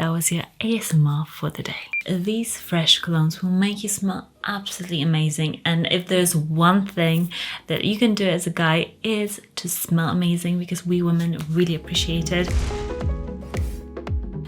that was your ASMR for the day. These fresh colognes will make you smell absolutely amazing, and if there's one thing that you can do as a guy is to smell amazing, because we women really appreciate it.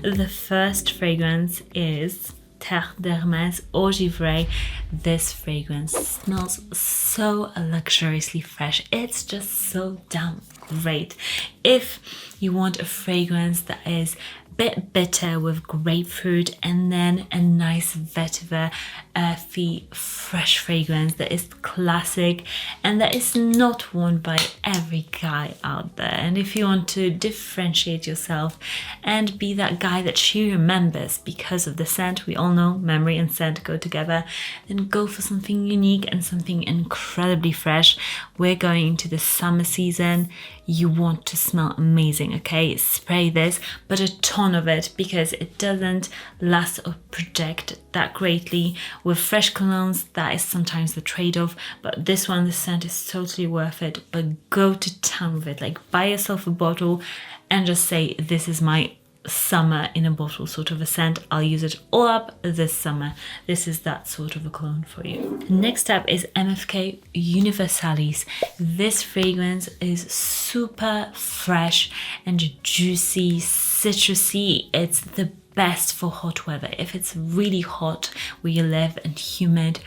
The first fragrance is Terre d'Hermes Eau Givrée. This fragrance smells so luxuriously fresh. It's just so damn great. If you want a fragrance that is a bit bitter with grapefruit and then a nice vetiver, earthy, fresh fragrance that is classic and that is not worn by every guy out there, and if you want to differentiate yourself and be that guy that she remembers because of the scent, we all know memory and scent go together, then go for something unique and something incredibly fresh. We're going into the summer season. You want to smell amazing, okay? Spray this, but a ton of it, because it doesn't last or project that greatly. With fresh colognes, that is sometimes the trade-off, but this one, the scent is totally worth it. But go to town with it, like buy yourself a bottle and just say, this is my summer in a bottle sort of a scent. I'll use it all up this summer. This is that sort of a cologne for you. Next up is MFK Universalis. This fragrance is super fresh and juicy, citrusy. It's the best for hot weather. If it's really hot where you live and humid,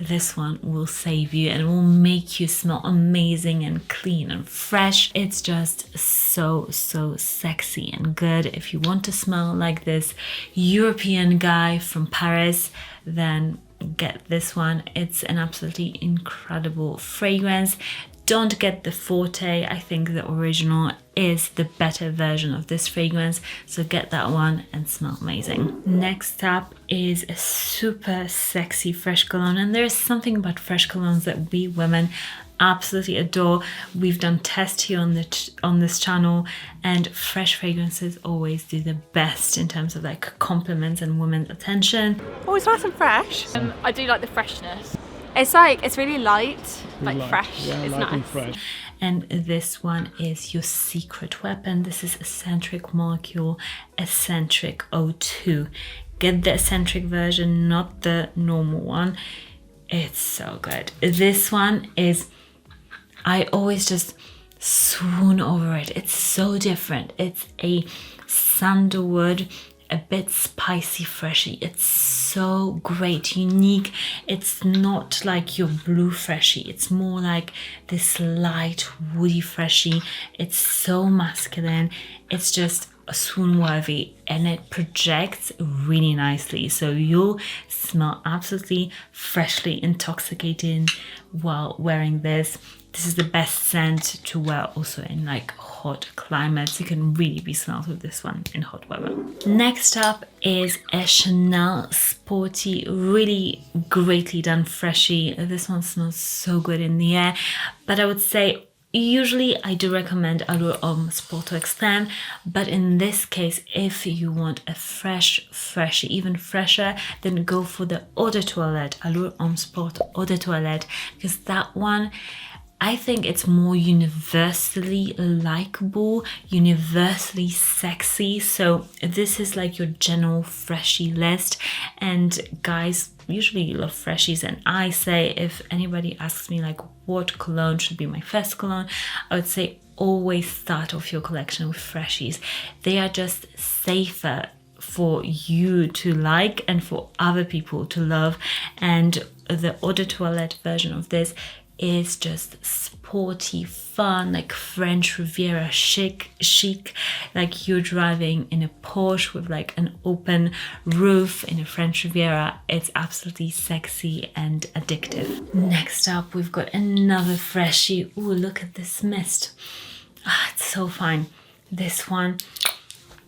this one will save you and will make you smell amazing and clean and fresh. It's just so sexy and good. If you want to smell like this European guy from Paris, then get this one. It's an absolutely incredible fragrance. Don't get the Forte. I think the original is the better version of this fragrance, so get that one and smell amazing. Next up is a super sexy fresh cologne, and there's something about fresh colognes that we women absolutely adore. We've done tests here on this channel, and fresh fragrances always do the best in terms of like compliments and women's attention. Always nice and fresh. I do like the freshness. It's like, it's really light, like fresh. Yeah, it's light nice. and fresh. And this one is your secret weapon. This is Eccentric Molecule Eccentric 02. Get the eccentric version, not the normal one. It's so good. This one is, I always just swoon over it. It's so different. It's a sandalwood, a bit spicy freshy. It's so great, unique. It's not like your blue freshy. It's more like this light woody freshy. It's so masculine. It's just swoon worthy, and it projects really nicely, so you'll smell absolutely freshly intoxicating while wearing this. This is the best scent to wear also in like hot climates. You can really be smelled with this one in hot weather. Next up is a Chanel Sporty, really greatly done freshie. This one smells so good in the air, but I would say usually I do recommend Allure Homme Sport Extreme, but in this case, if you want a fresh, even fresher, then go for the Eau de Toilette, Allure Homme Sport Eau de Toilette, because that one, I think it's more universally likable, universally sexy. So this is like your general freshie list, and guys usually love freshies, and I say, if anybody asks me like what cologne should be my first cologne, I would say always start off your collection with freshies. They are just safer for you to like and for other people to love, and the Eau de Toilette version of this is just sporty, fun, like French Riviera chic, like you're driving in a Porsche with like an open roof in a French Riviera. It's absolutely sexy and addictive. Next up, we've got another freshie. Ooh, look at this mist. Ah, it's so fine. This one,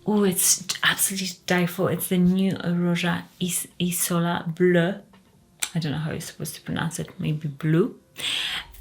ooh, it's absolutely to die for. It's the new Roja Isola Bleu. I don't know how you're supposed to pronounce it, maybe blue.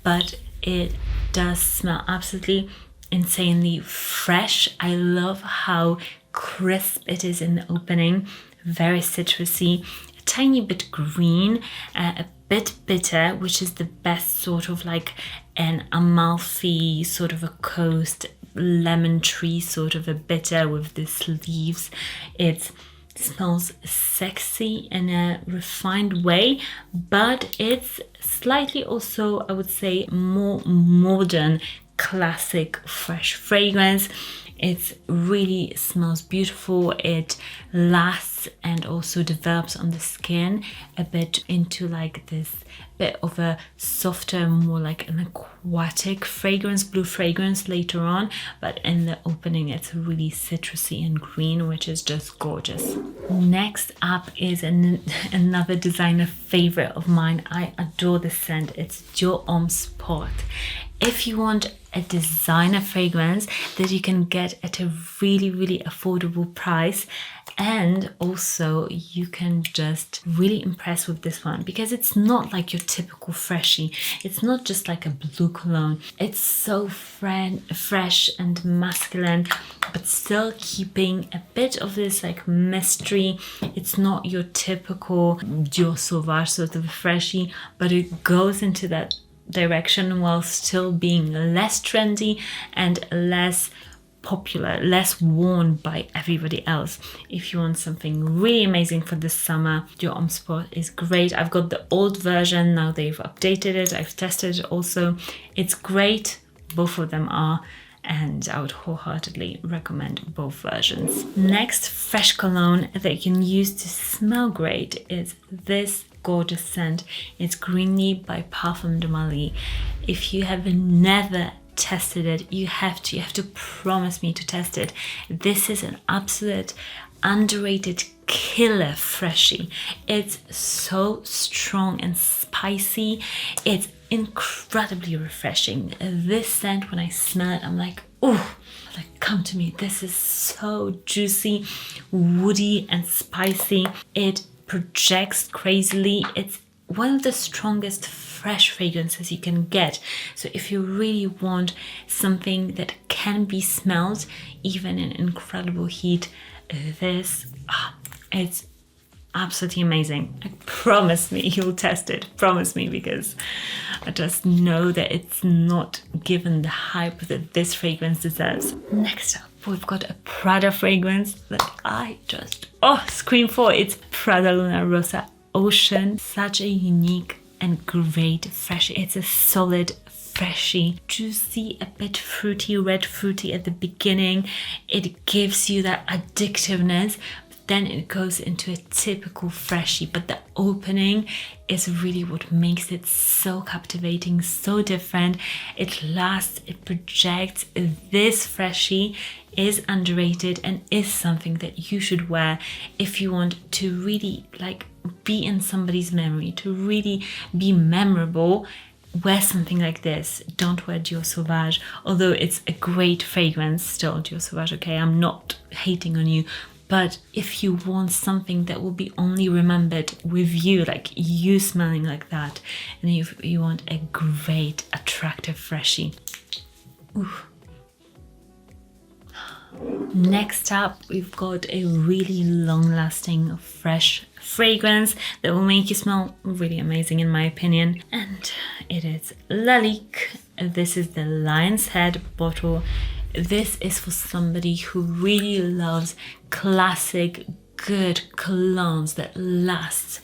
But it does smell absolutely insanely fresh. I love how crisp it is in the opening, very citrusy, a tiny bit green, a bit bitter, which is the best sort of like an Amalfi sort of a coast lemon tree sort of a bitter with the leaves. It's smells sexy in a refined way, but it's slightly also, I would say, more modern, classic, fresh fragrance. It really smells beautiful. It lasts and also develops on the skin a bit into like this bit of a softer, more like an aquatic fragrance, blue fragrance later on. But in the opening, it's really citrusy and green, which is just gorgeous. Next up is another designer favorite of mine. I adore this scent. It's Dior Homme Sport. If you want a designer fragrance that you can get at a really affordable price, and also you can just really impress with this one, because it's not like your typical freshie. It's not just like a blue cologne. It's so fresh and masculine, but still keeping a bit of this like mystery. It's not your typical Dior Sauvage sort of freshie, but it goes into that direction while still being less trendy and less popular, less worn by everybody else. If you want something really amazing for this summer, Dior Homme Sport is great. I've got the old version, now they've updated it. I've tested it also. It's great, both of them are, and I would wholeheartedly recommend both versions. Next fresh cologne that you can use to smell great is this gorgeous scent. It's Greenley by Parfums de Marly. If you have never tested it, you have to promise me to test it. This is an absolute underrated killer freshie. It's so strong and spicy. It's incredibly refreshing. This scent, when I smell it, I'm like, oh, like, come to me. This is so juicy, woody and spicy. It projects crazily. It's one of the strongest fresh fragrances you can get. So if you really want something that can be smelled even in incredible heat, this, it's absolutely amazing. Like, promise me you'll test it. Promise me, because I just know that it's not given the hype that this fragrance deserves. Next up, we've got a Prada fragrance that I just scream for. It's Prada Luna Rossa Ocean. Such a unique and great freshie. It's a solid freshie, juicy, a bit fruity, red fruity at the beginning. It gives you that addictiveness, but then it goes into a typical freshie. But the opening is really what makes it so captivating, so different. It lasts, it projects. This freshie is underrated and is something that you should wear if you want to really like be in somebody's memory, to really be memorable. Wear something like this. Don't wear Dior Sauvage, although it's a great fragrance still, Dior Sauvage, okay? I'm not hating on you, but if you want something that will be only remembered with you, like you smelling like that, and if you want a great, attractive freshie. Ooh. Next up, we've got a really long-lasting, fresh fragrance that will make you smell really amazing in my opinion, and it is Lalique. This is the lion's head bottle. This is for somebody who really loves classic, good colognes that last.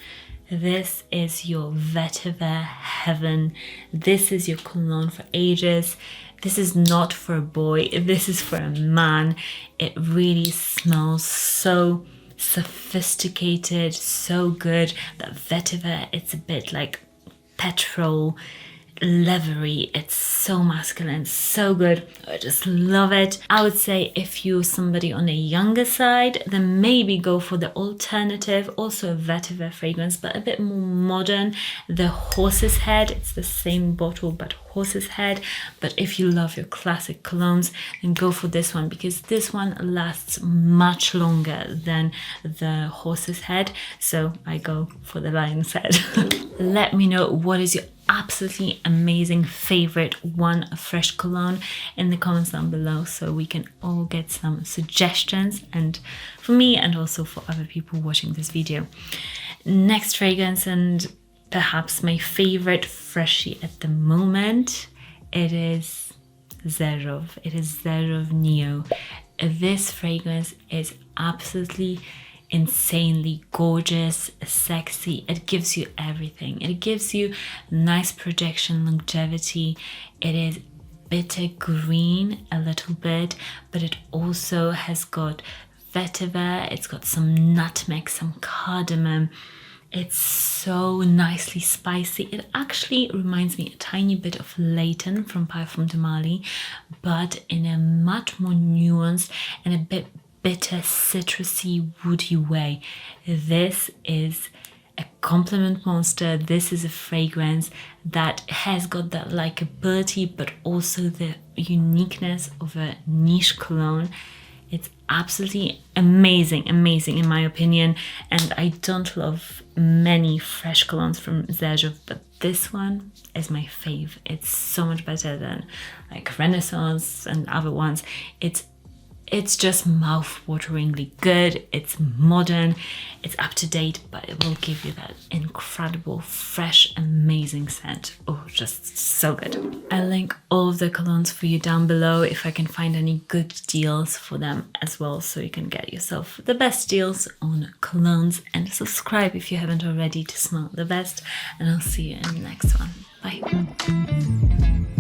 This is your vetiver heaven. This is your cologne for ages. This is not for a boy, this is for a man. It really smells so sophisticated, so good. That vetiver, it's a bit like petrol, leathery. It's so masculine, so good. I just love it. I would say if you're somebody on the younger side, then maybe go for the alternative, also a vetiver fragrance, but a bit more modern. The horse's head, it's the same bottle but horse's head. But if you love your classic colognes, then go for this one, because this one lasts much longer than the horse's head. So I go for the lion's head. Let me know what is your absolutely amazing favorite one fresh cologne in the comments down below, so we can all get some suggestions, and for me and also for other people watching this video. Next fragrance, and perhaps my favorite freshie at the moment, it is Xerjoff. It is Xerjoff Nio. This fragrance is absolutely insanely gorgeous, sexy. It gives you everything. It gives you nice projection, longevity. It is bitter green a little bit, but it also has got vetiver, it's got some nutmeg, some cardamom. It's so nicely spicy. It actually reminds me a tiny bit of Layton from Parfums de Marly, but in a much more nuanced and a bit bitter, citrusy, woody way. This is a compliment monster. This is a fragrance that has got that likability, but also the uniqueness of a niche cologne. It's absolutely amazing in my opinion, and I don't love many fresh colognes from Xerjoff, but this one is my fave. It's so much better than like Renaissance and other ones. It's just mouth-wateringly good, it's modern, it's up to date, but it will give you that incredible, fresh, amazing scent. Oh, just so good. I'll link all of the colognes for you down below if I can find any good deals for them as well, so you can get yourself the best deals on colognes, and subscribe if you haven't already to smell the best, and I'll see you in the next one. Bye.